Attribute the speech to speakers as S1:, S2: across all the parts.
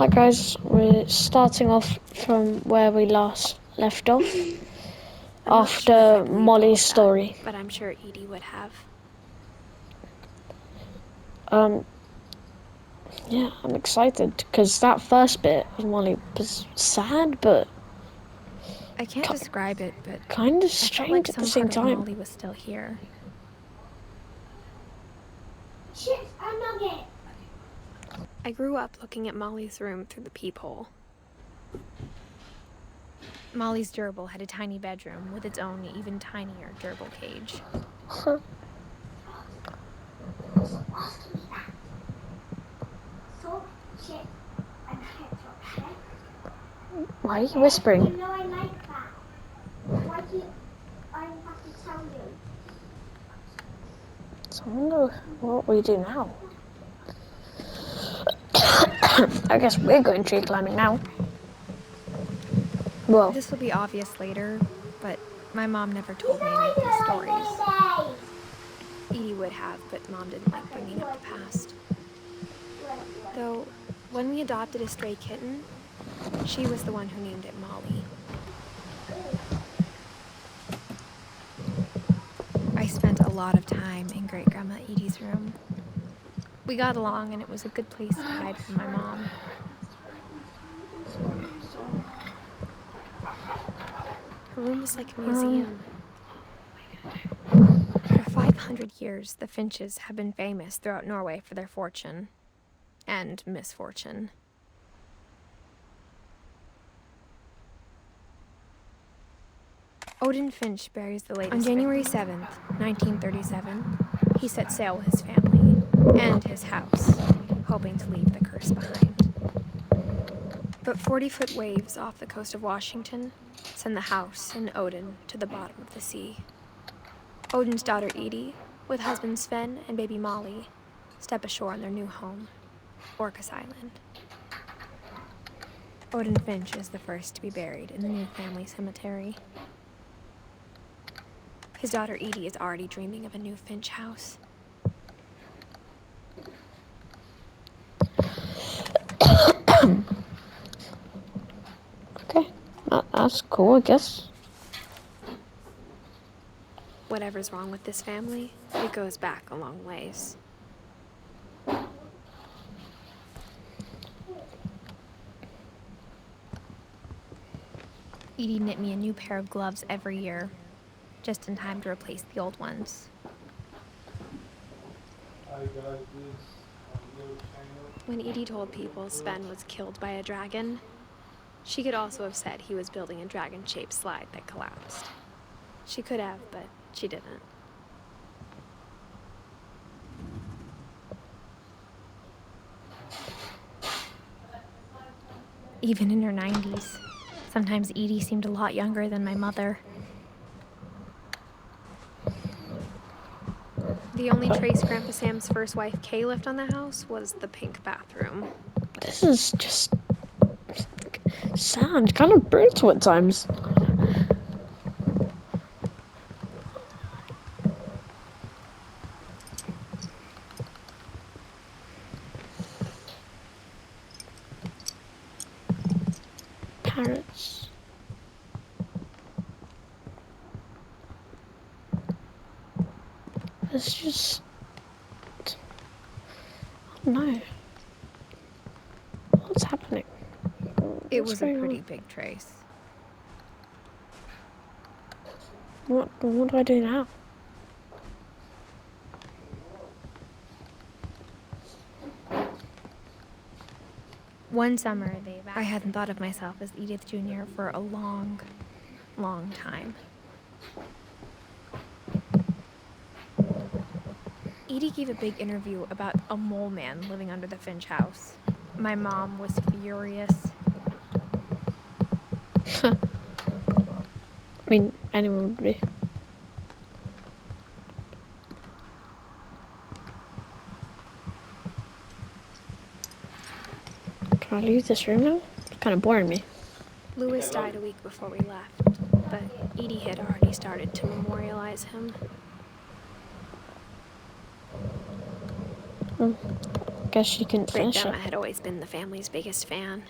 S1: Hi guys, we're starting off from where we last left off after Molly's story.
S2: But I'm sure Edie would have.
S1: Yeah, I'm excited because that first bit of Molly was sad, but
S2: I can't describe it, but
S1: kind of
S2: I felt
S1: strange
S2: like
S1: at
S2: some
S1: the same
S2: part of
S1: time.
S2: Molly was still here. I grew up looking at Molly's room through the peephole. Molly's gerbil had a tiny bedroom with its own even tinier gerbil cage.
S1: Why are you whispering?
S3: You know I like that. Why do I have to tell you?
S1: So I wonder what we do now. I guess we're going tree climbing now. Well,
S2: This will be obvious later, but my mom never told me any of these stories. Edie would have, but Mom didn't like bringing up the past. Though, when we adopted a stray kitten, she was the one who named it Molly. I spent a lot of time in Great-Grandma Edie's room. We got along, and it was a good place to hide from my mom. Her room was like a museum. For 500 years, the Finches have been famous throughout Norway for their fortune and misfortune. Odin Finch buries the latest. On January 7th, 1937, he set sail with his family and his house, hoping to leave the curse behind. But 40-foot waves off the coast of Washington send the house and Odin to the bottom of the sea. Odin's daughter Edie, with husband Sven and baby Molly, step ashore on their new home, Orcas Island. Odin Finch is the first to be buried in the new family cemetery. His daughter Edie is already dreaming of a new Finch house.
S1: okay, that's cool, I guess.
S2: Whatever's wrong with this family, it goes back a long ways. Edie knit me a new pair of gloves every year, just in time to replace the old ones. When Edie told people Sven was killed by a dragon, she could also have said he was building a dragon-shaped slide that collapsed. She could have, but she didn't. Even in her 90s, sometimes Edie seemed a lot younger than my mother. The only trace Grandpa Sam's first wife, Kay, left on the house was the pink bathroom.
S1: This is just sad, kind of brutal at times. Parrots. It's just, I don't know. What's happening?
S2: It
S1: What's
S2: was a
S1: going
S2: pretty
S1: on?
S2: big trace.
S1: What do I do now?
S2: One summer, I hadn't thought of myself as Edith Jr. for a long, long time. Edie gave a big interview about a mole man living under the Finch house. My mom was furious.
S1: I mean, anyone would be. Can I leave this room now? It's kind of boring me.
S2: Louis died a week before we left, but Edie had already started to memorialize him.
S1: Guess she couldn't
S2: Great
S1: finish
S2: Grandma
S1: it.
S2: had always been the family's biggest fan.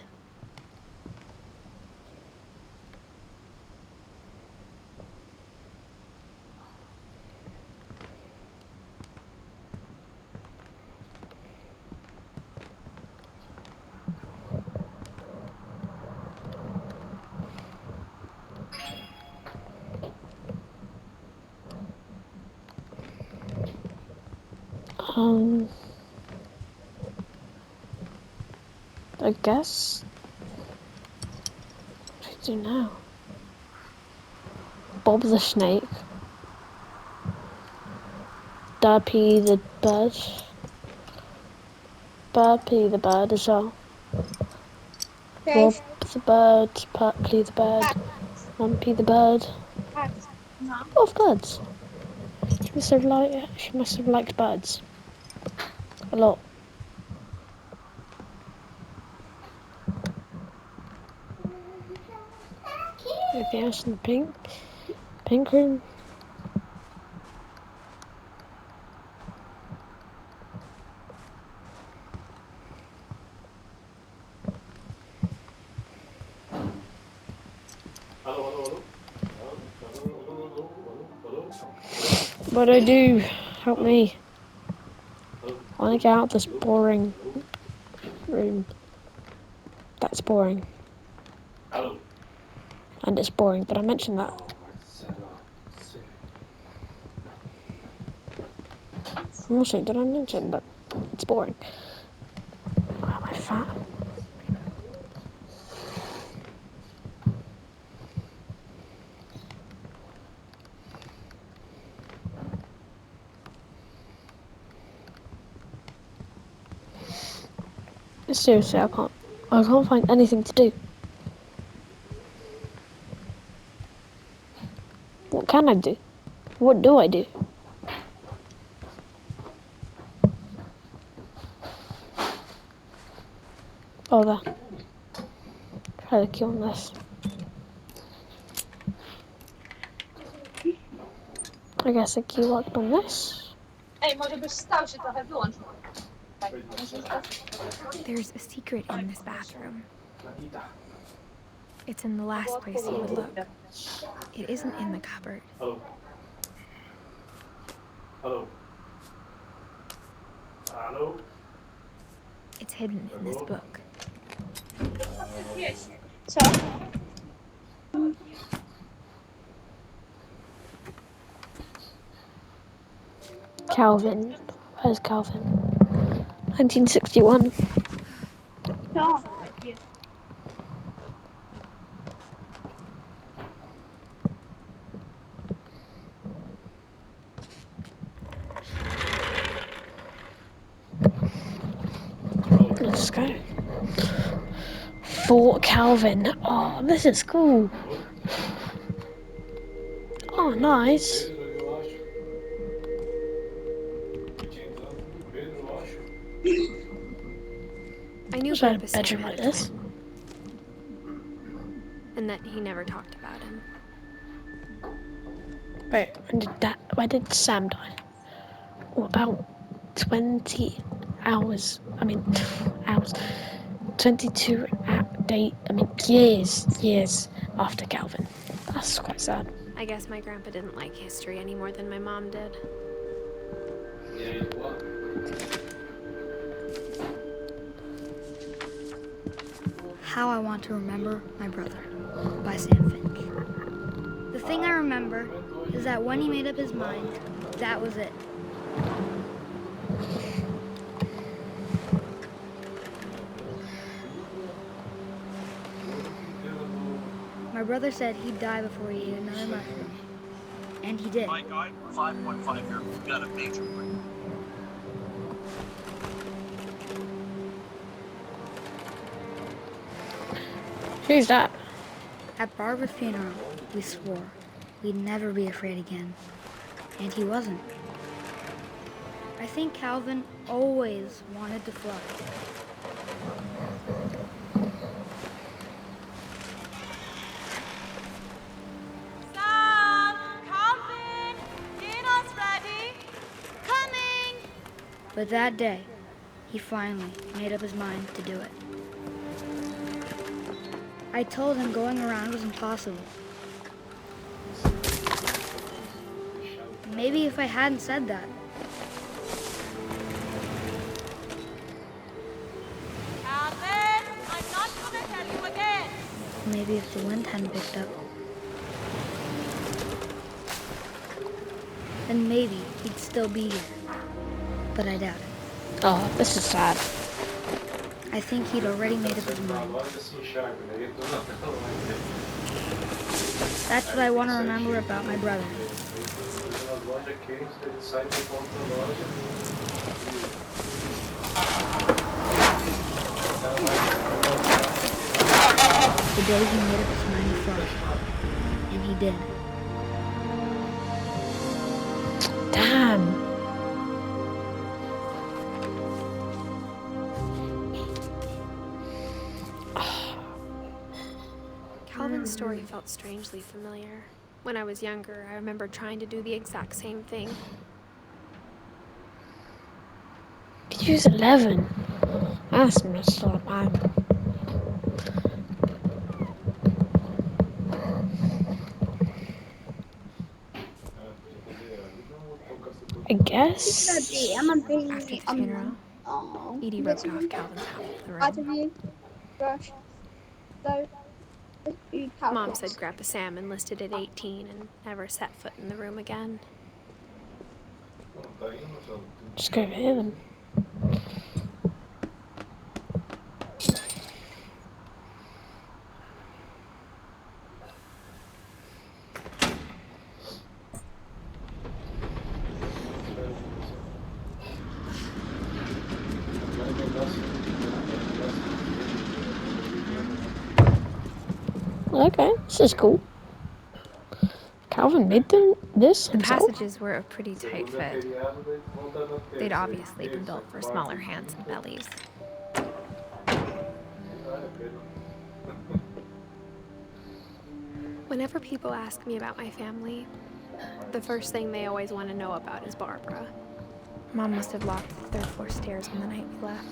S1: I guess. What do I do now? Bob the snake. Derpy the bird. Burpy the bird as well. Rob
S3: Guys,
S1: the bird. Perply the bird. Lumpy the bird. Of birds. She must have liked birds. A lot. Anything else in the pink room? What do I do? Help me. I want to get out of this boring room. That's boring. And it's boring, but I mentioned that. Also, did I mention that it's boring? Why am I fat? Seriously, I can't find anything to do. What can I do? What do I do? Oh, there. Try the key on this. I guess the key worked on this.
S2: There's a secret in this bathroom. It's in the last place you would look. It isn't in the cupboard. It's hidden in this book.
S1: Calvin. Where's Calvin? 1961. Let's go. Fort Calvin. Oh, this is cool. Oh, nice.
S2: I knew
S1: Wish I had a
S2: Grandpa Sam
S1: bedroom
S2: had
S1: like
S2: a
S1: this.
S2: twin, and that he never talked about him.
S1: Wait, why did Sam die? Oh, about 20 hours. Hours. 22 years after Calvin. That's quite sad.
S2: I guess my grandpa didn't like history any more than my mom did.
S4: How I Want to Remember My Brother by Sam Finch. The thing I remember is that when he made up his mind, that was it. My brother said he'd die before he ate another mushroom. And he did.
S5: My guy, 5.5 here, we got a major break.
S1: Who's that?
S4: At Barbara's funeral, we swore we'd never be afraid again. And he wasn't. I think Calvin always wanted to fly.
S6: Sam, Calvin, dinner's ready. Coming.
S4: But that day, he finally made up his mind to do it. I told him going around was impossible. Maybe if I hadn't said that.
S6: Calvin, I'm not gonna tell you again.
S4: Maybe if the wind hadn't picked up. Then maybe he'd still be here. But I doubt it.
S1: Oh, this is sad.
S4: I think he'd already made up his mind. That's what I want to remember about my brother. The day he made up his mind first. And he did.
S1: Damn.
S2: Calvin's story felt strangely familiar. When I was younger, I remember trying to do the exact same thing.
S1: He was 11. That's messed up, man. I guess.
S2: After the funeral, Edie roped off Calvin's half of the room. Mom said Grandpa Sam enlisted at 18 and never set foot in the room again.
S1: Just go over here then. Okay, this is cool. Calvin made this
S2: The
S1: himself?
S2: passages were a pretty tight fit. They'd obviously been built for smaller hands and bellies. Whenever people ask me about my family, the first thing they always want to know about is Barbara. Mom must have locked the third floor stairs on the night we left.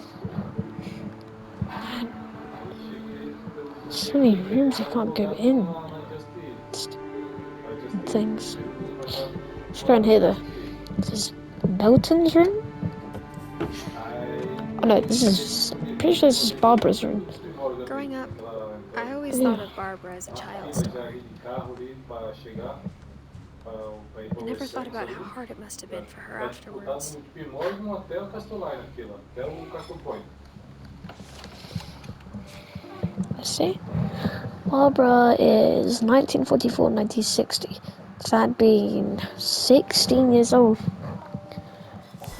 S1: So many rooms you can't go in. Things. Let's go in here though. This is Milton's room? Oh no, this is... I'm pretty sure this is Barbara's room.
S2: Growing up, I always thought of Barbara as a child star. I never thought about how hard it must have been for her afterwards.
S1: Let's see. Barbara is 1944-1960. That being 16 years old.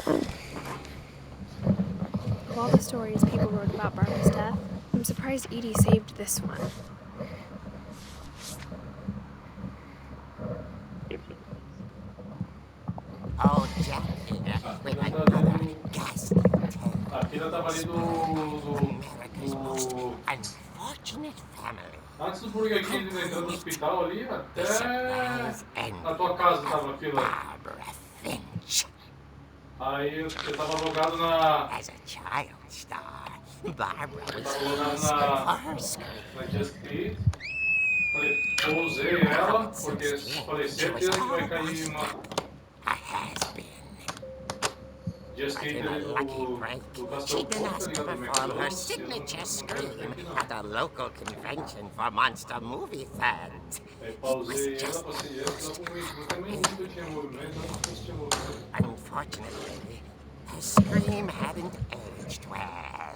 S2: Of all the stories people wrote about Barbara's death, I'm surprised Edie saved this one.
S7: Oh, Jackie, with another ghastly tale. America's most unfortunate family.
S8: Antes do Burger King entrando no hospital ali,
S7: The surprise ending
S8: a tua casa tava
S7: of
S8: fila.
S7: Barbara Finch.
S8: Aí eu tava logado na...
S7: As a child star, Barbara was
S8: Tava logado
S7: famous for her
S8: na
S7: scream.
S8: Just Eat. Falei, eu usei ela, porque falei, certeza que vai cair uma...
S7: A has-been.
S8: Just Eat
S7: In a lucky
S8: do
S7: break,
S8: Castelo
S7: she'd been
S8: Ponto,
S7: asked
S8: tá
S7: to
S8: ligado?
S7: perform her signature scream at a local convention for monster movie fans.
S8: Aí
S7: It was
S8: pausei ela,
S7: just
S8: passei ela, também nunca tinha movimento, eu não tinha movimento.
S7: unfortunately, her scream hadn't aged well.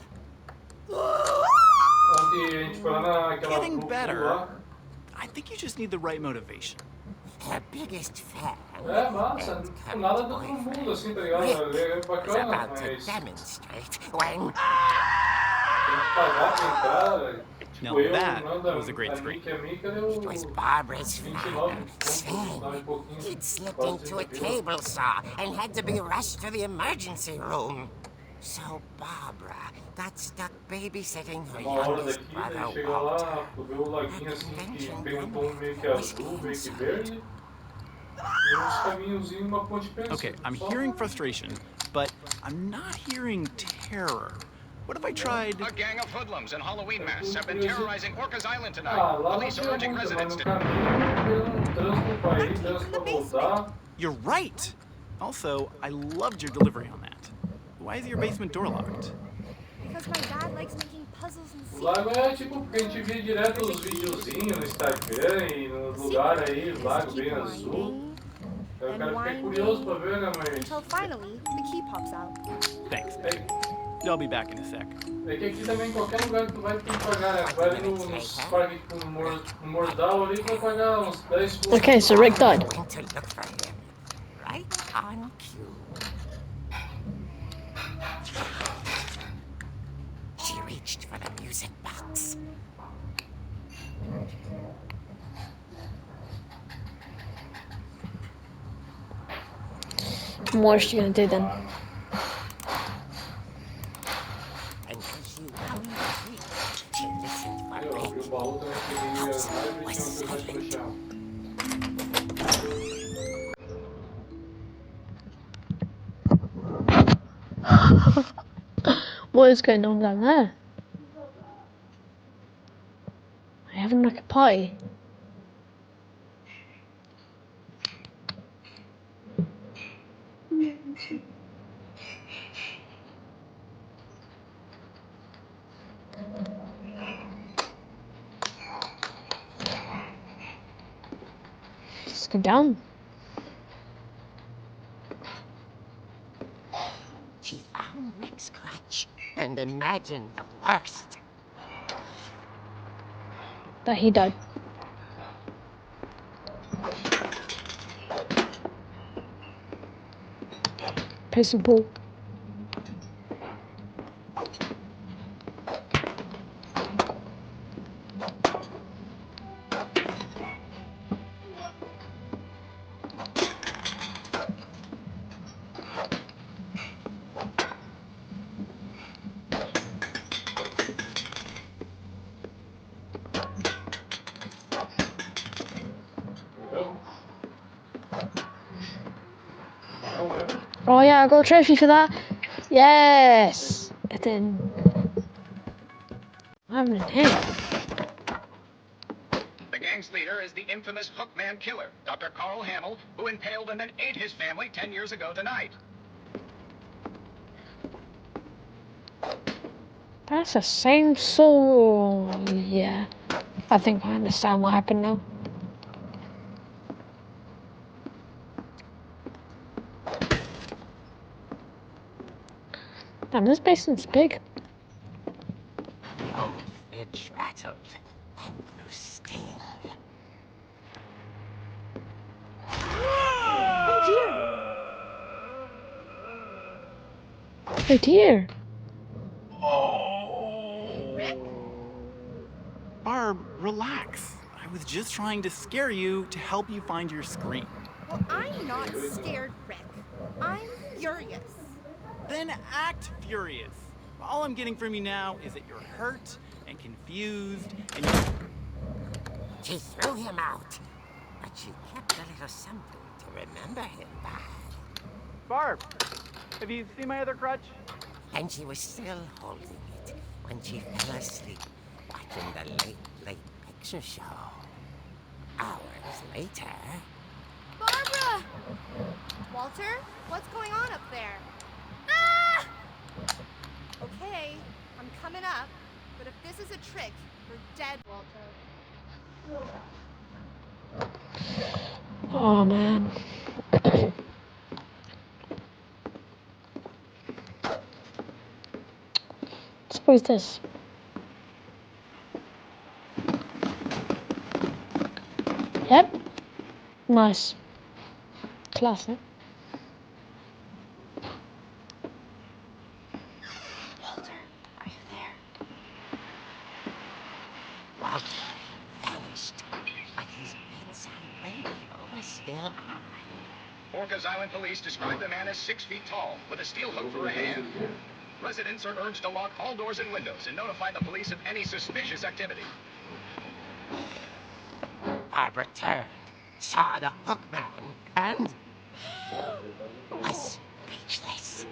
S8: Ontem a gente foi lá naquela
S9: Getting
S8: grupo
S9: better.
S8: lá.
S9: I think you just need the right motivation.
S7: Her biggest fan,
S8: É massa,
S7: and
S8: nada
S7: current
S8: do outro mundo
S7: boyfriend,
S8: assim, tá ligado? É
S7: was
S8: bacana,
S7: about to
S8: mas tem
S7: demonstrate when
S8: que pagar pra entrar, velho.
S9: Now
S8: Tipo, eu,
S9: that
S8: Nanda,
S9: was a great scream.
S8: a Mika deu
S7: it was Barbara's
S8: 29
S7: father
S8: pontos,
S7: saying
S8: dá pouquinho.
S7: he'd slipped
S8: quase
S7: into a
S8: 30 pila.
S7: cable saw and had to be rushed to the emergency room. So Barbara got stuck babysitting her
S8: Uma hora
S7: youngest
S8: daqui,
S7: brother,
S8: daí chega lá,
S7: Walter.
S8: tu vê o laguinho assim, que tem um tom meio que azul, meio que verde. E uns caminhozinhos, uma ponte pensa.
S9: Okay, I'm
S8: Só
S9: hearing frustration, but I'm not hearing terror. What if I tried...
S10: A gang of hoodlums in Halloween masks have been terrorizing Orcas Island tonight.
S8: Ah, lá
S10: Police
S8: você
S10: are
S8: é
S10: urging
S8: muito, mas
S10: residents
S8: no
S10: to...
S8: caminho, pegando um trânsito pra ir, trânsito pra voltar.
S9: You're right! Also, I loved your delivery on that. Why is your basement door locked?
S2: Because my dad likes making puzzles and
S8: O lago
S2: secrets.
S8: é tipo porque a gente vê direto os videozinhos no Instagram e nos lugares aí, o lago bem azul. Aí o cara fica curioso pra ver, né, mas...
S2: Until finally, the key pops out.
S9: Thanks. I'll be back in a sec.
S8: É que aqui também, qualquer lugar que tu vai, tu tem que pagar, né? Tu vai ali nos parques, tipo, no Mordal ali, tu vai pagar uns 10 pontos.
S1: Okay, so Rick died.
S7: I'm going to look for him. Right on cue. She reached for the music box.
S1: What is she gonna do then?
S7: And as you hung the tree, she listened for
S8: Eu abri o
S7: Rick.
S8: baú também, peguei as árvores e tinha um no chão.
S1: What is going on down there? Are you having like a party? Let's go down.
S7: She found Rick's crutch and imagined the worst.
S1: That he died. Piss and ball. Oh yeah, I got a trophy for that. Yes. And then I haven't in here.
S10: The gang's leader is the infamous Hookman killer, Dr. Carl Hamill, who impaled and then ate his family 10 years ago tonight.
S1: That's the same song. Yeah. I think I understand what happened now. Damn, this basement's big.
S7: Old Finch rattled and grew still.
S1: Oh dear.
S9: Barb, relax. I was just trying to scare you to help you find your screen.
S6: Well, I'm not scared, Rick. I'm furious.
S9: Then act furious. All I'm getting from you now is that you're hurt and confused and you...
S7: She threw him out, but she kept a little something to remember him by.
S9: Barb, have you seen my other crutch?
S7: And she was still holding it when she fell asleep watching the late picture show. Hours later...
S6: Barbara! Walter, what's going on up there? Ah! Okay, I'm coming up, but if this is a trick, you're dead, Walter.
S1: Oh man. Suppose this. Yep. Nice. Classic.
S7: Walter, are you there? Walter vanished, but his bedside radio was still on.
S10: Orcas Island police describe the man as 6 feet tall, with a steel hook for a hand. Residents are urged to lock all doors and windows and notify the police of any suspicious activity.
S7: Barbara turned, saw the hook man, and was speechless.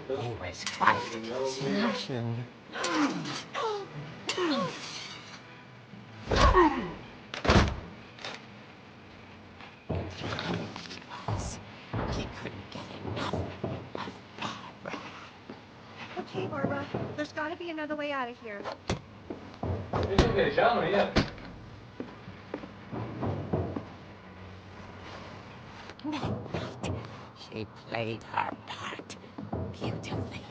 S7: He was quite smashing. He couldn't get enough of Barbara.
S6: Okay, Barbara. There's gotta be another way out of here.
S7: That night, she played her part beautifully.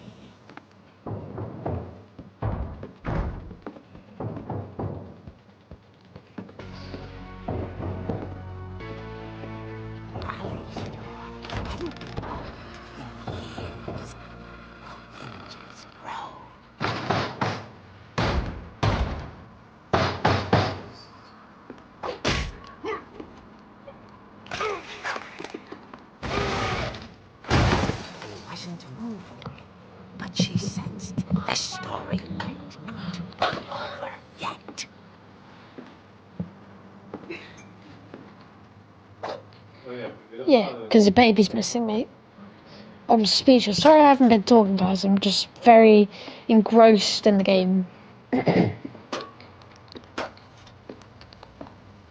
S7: But she sensed the story might not be over yet.
S1: Yeah, because the baby's missing, mate. I'm speechless. Sorry I haven't been talking, guys. I'm just very engrossed in the game. But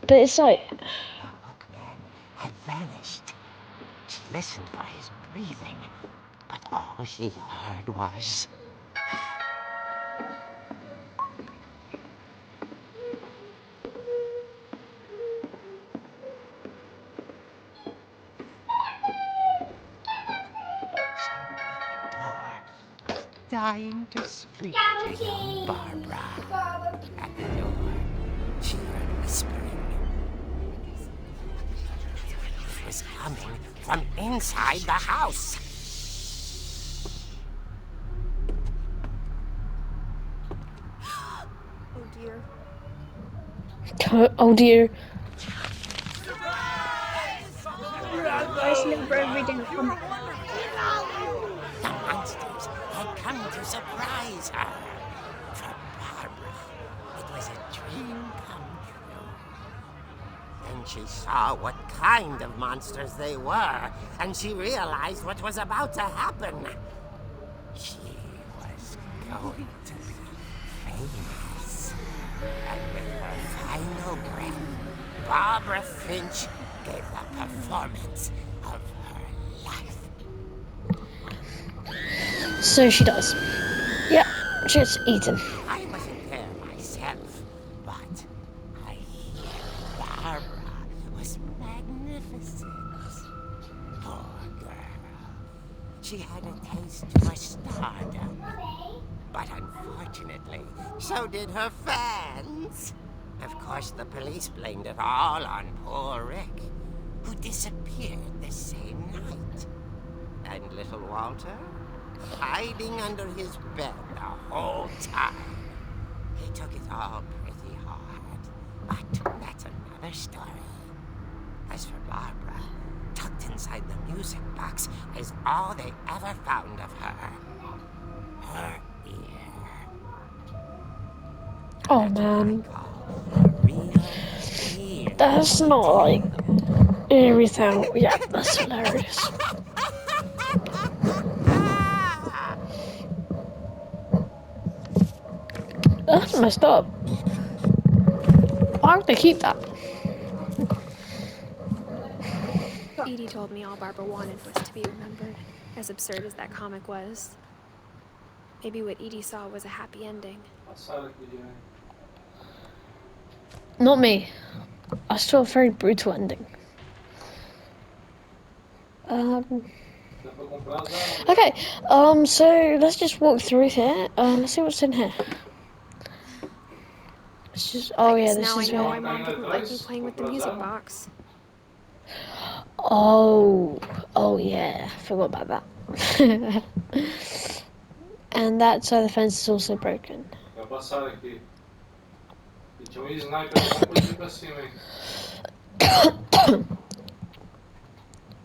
S1: it's like...
S7: Had vanished. She listened for his breathing, but all she heard was... dying to speak to young Barbara. At the door, she heard whispering. It was coming from inside the house.
S6: Oh dear.
S1: Oh dear.
S7: The monsters had come to surprise her. For Barbara, it was a dream come true. Then she saw what kind of monsters they were, and she realized what was about to happen. She was going to be famous. And with her final breath, Barbara Finch gave the performance of her life.
S1: So she does. Yeah, she's eaten.
S7: I wasn't there myself, but I hear Barbara was magnificent. Poor girl. She had a taste for stardom. But unfortunately, so did her fans. Of course, the police blamed it all on poor Rick, who disappeared the same night. And little Walter, hiding under his bed the whole time. He took it all pretty hard, but that's another story. As for Barbara, tucked inside the music box is all they ever found of her. Her ear.
S1: Oh man.
S7: A real ear.
S1: That's not like everything. Yeah, that's hilarious. That's messed up. Why would they keep that?
S2: Edie told me all Barbara wanted was to be remembered, as absurd as that comic was. Maybe what Edie saw was a happy ending.
S1: Not me. I saw a very brutal ending. Okay, so let's just walk through here. Let's see what's in here. It's just, oh yeah, this
S2: now
S1: is
S2: I know
S1: where...
S2: why Mom didn't like me playing with the music box.
S1: Oh yeah, forgot about that. And that side of the fence is also broken.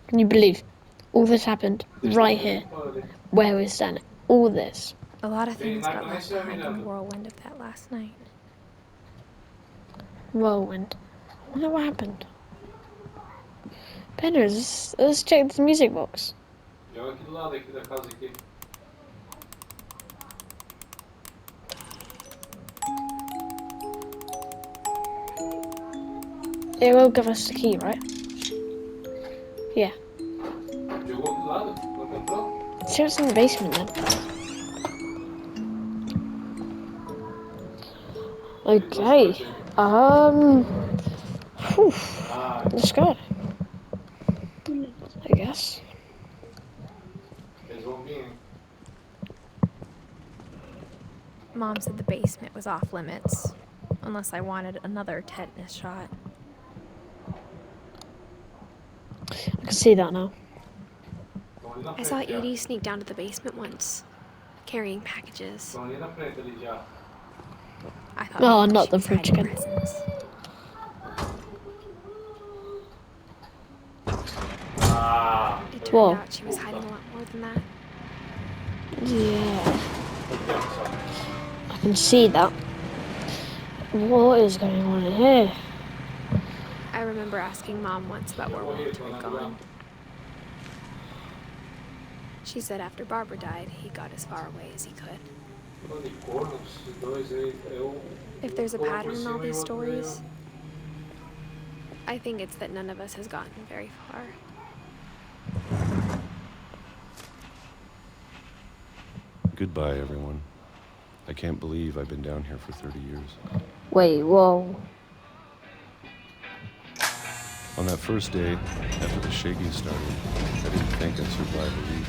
S1: Can you believe all this happened right here, where we're standing? All this.
S2: A lot of things got left behind in the whirlwind of that last night.
S1: Whirlwind. I wonder what happened. Bender, let's check this music box.
S8: E olha aqui do lado aqui da casa aqui.
S1: It will give us the key, right? Yeah.
S8: Jogou aqui do lado? Não encontrou?
S1: See what's in the basement then. Okay. Whew. Let's go. I guess.
S8: Eles vão vir, hein?
S2: Mom said the basement was off limits, unless I wanted another tetanus shot.
S1: I can see that now.
S2: I saw Edie sneak down to the basement once, carrying packages.
S8: Estão ali na frente ali já.
S2: I thought
S1: Oh,
S2: maybe
S1: not
S2: she
S1: the
S2: was
S1: fridge
S2: hiding
S1: again.
S2: presents. It turned
S1: Whoa.
S2: out she was hiding a lot more than that.
S1: Yeah. I can see that. What is going on here?
S2: I remember asking Mom once about where Walter had gone. She said after Barbara died, he got as far away as he could. If there's a pattern in all these stories, I think it's that none of us has gotten very far.
S11: Goodbye, everyone. I can't believe I've been down here for 30 years.
S1: Wait, whoa.
S11: On that first day, after the shaking started, I didn't think I'd survive a week.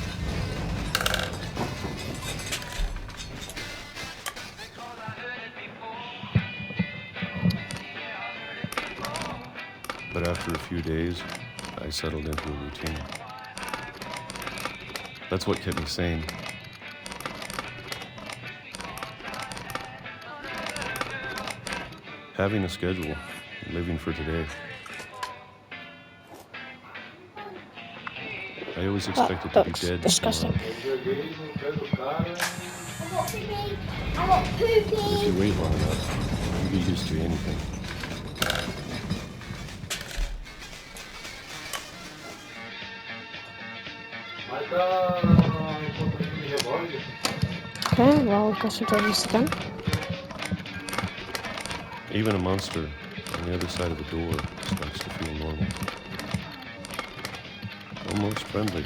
S11: But after a few days, I settled into a routine. That's what kept me sane. Having a schedule, living for today. I always expected to be dead
S1: Disgusting.
S11: tomorrow.
S3: I got pee. I got poopy.
S11: If you wait long enough, you get used to anything.
S1: Okay, well, I guess we'll do this again.
S11: Even a monster on the other side of the door starts to feel normal. Almost friendly.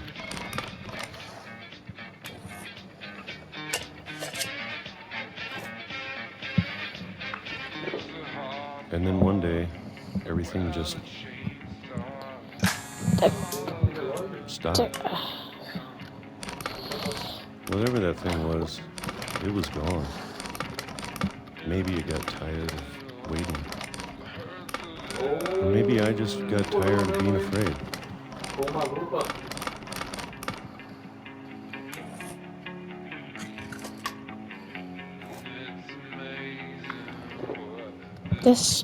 S11: And then one day, everything just stopped. Whatever that thing was, it was gone. Maybe it got tired of waiting. Or maybe I just got tired of being afraid.
S1: This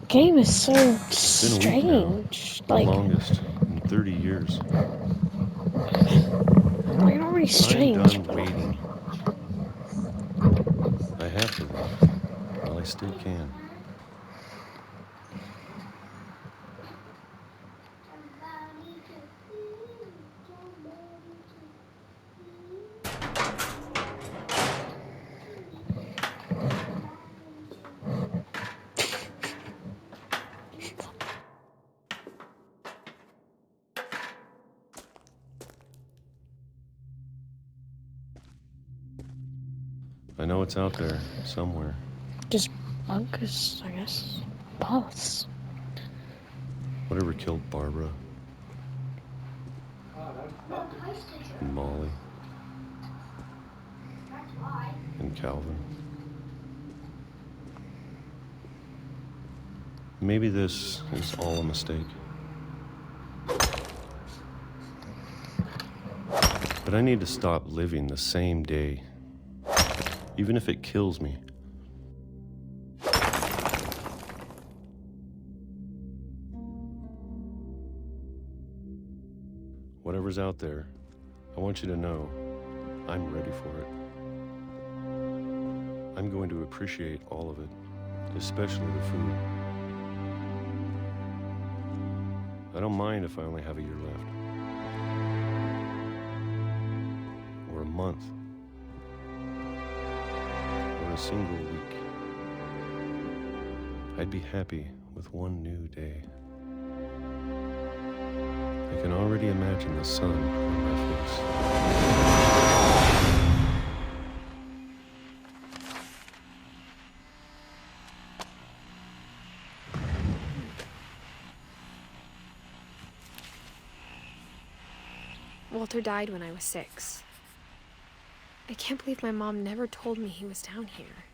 S1: game is so
S11: It's been a week now,
S1: strange.
S11: the
S1: Like,
S11: longest in 30 years.
S1: like not really strange.
S11: I'm done
S1: but
S11: waiting. I have to leave while I still can. I know it's out there somewhere.
S1: Just bunkers, I guess. Paths.
S11: Whatever killed Barbara and Molly and Calvin. Maybe this is all a mistake. But I need to stop living the same day, even if it kills me. Whatever's out there, I want you to know I'm ready for it. I'm going to appreciate all of it, especially the food. I don't mind if I only have a year left. month or a single week. I'd be happy with one new day. I can already imagine the sun on my face.
S2: Walter died when I was 6. I can't believe my mom never told me he was down here.